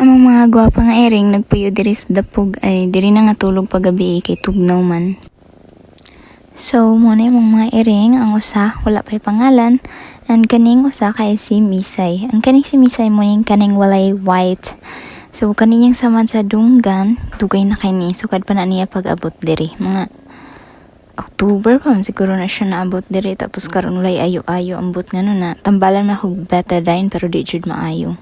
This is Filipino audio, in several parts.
Ang mga gwapa nga iring nagpuyo diri sa dapog ay diri na nga tulog pagabi kay tugnaw man. So muna yung mga iring ang usa wala pa'y pangalan and kaning usa kay si Misay. Ang kaning si Misay mo yung kaning walay white. So kaniyang samad sa dunggan dugay na kay ni sukad pa na niya pag-abot diri mga October pa man siguro na siya naabot diri tapos karon walay ayo-ayo ambot nga no na tambalan na kog betadine pero di jud maayo.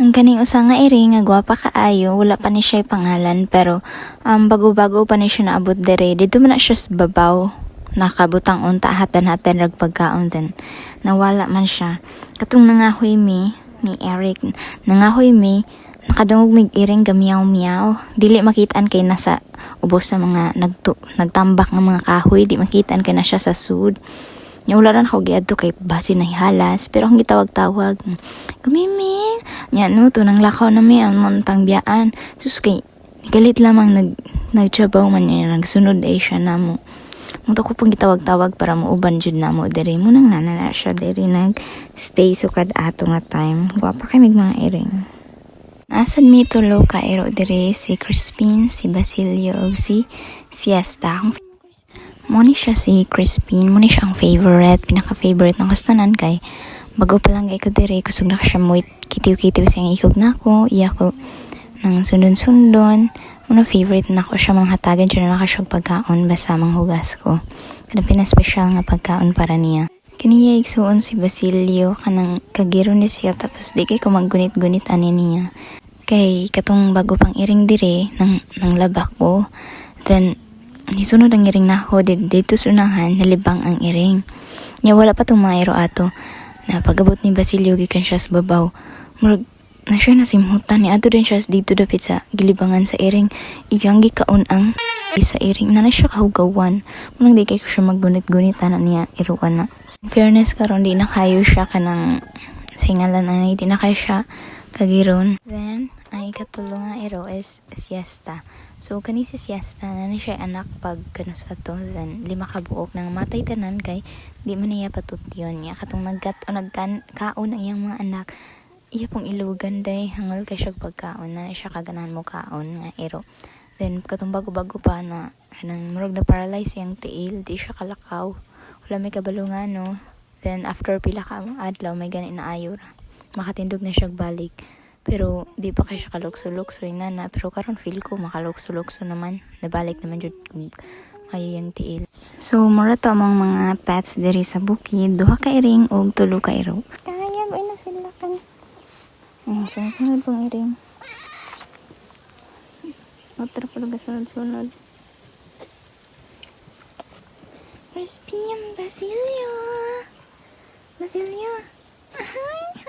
Ang kaning usa nga iri nga gwapa kaayo, wala pa ni siya pangalan pero bago-bago pa ni siya naabot dere. Dito man na siya sa babaw, nakabutang unta hatan-hatan rag pagkaon din. Nawala man siya. Katong nangahoy mi ni Eric, nangahoy mi nakadungog mig iring gamiyaw-miyaw. Dili makitaan kay nasa ubos sa mga nagtambak ng mga kahoy, di makitaan kay na siya sa sud. Nya wala ran ako giadto kay base na halas pero ang gitawag-tawag Gumimi nya no to nang lakaw na mi ang montang biyaan sus kay galit lamang nagtrabaho man niya nagsunod ay siya namo muto ko pong gitawag-tawag para muuban jud namo diri mo nang nana siya diri nag stay sukad ato nga time gwapa kay mig mga iring. Asad mi tulo ka ero diri si Crispin, si Basilio ug si Siesta. Muni siya si Crispin, muni siya ang favorite, pinaka-favorite ng kustanan kay bago pa lang kay ko diri, kusog na siya mo kitiw-kitiw siyang ikog na ako, iya ko nang sundon-sundon. Una favorite na ako siya mga hatagan siya na siya pagkaon basta manghugas ko. Kada pina-special nga pagkaon para niya. Kaniya igsuon si Basilio kanang kagiro ni siya tapos di kay ko maggunit-gunit ani niya. Kay katong bago pang iring diri nang labak ko. Then nisunod ang iring na ako, dito sunahan, nalibang ang iring. Nya wala pa itong mga ero ato. Na pag-abot ni Basilio, gikan siya sa babaw. Murag, na siya nasimhutan. Ni ato din siya dito dapit sa gilibangan sa iring. Iyang gikaon ang sa iring. Na siya kahugawan. Munang di kay ko siya maggunit-gunitan na niya iruan na. In fairness karon di na kayo siya kanang singalan anay, di na kayo siya kagiron. Then, ang ikatulong nga ero is Siesta. So kani si Siesta na siya anak pag kanus ato then 5 ka buok nang matay tanan kay di man niya patutyon niya katong nagkan kaon ang iyang mga anak iya pong ilugan day hangol kay siya pagkaon na siya kaganahan mo kaon nga ero. Then katong bago-bago pa na kanang murag na paralyze yang tiil di siya kalakaw wala may kabalungan no. Then after pila ka adlaw may ganin na ayo makatindog na siya balik. Pero di pa kay siya kalukso-lukso na pero karon feel ko makalukso-lukso naman nabalik naman jud ayo yang tiil. So mura to among mga pets diri sa bukid, 2 ka iring og 3 ka iro. Kaya boy na sila kan. Sunod pong iring. Otra pa lang sunod. Crispin, Basilio. Basilio. Ay.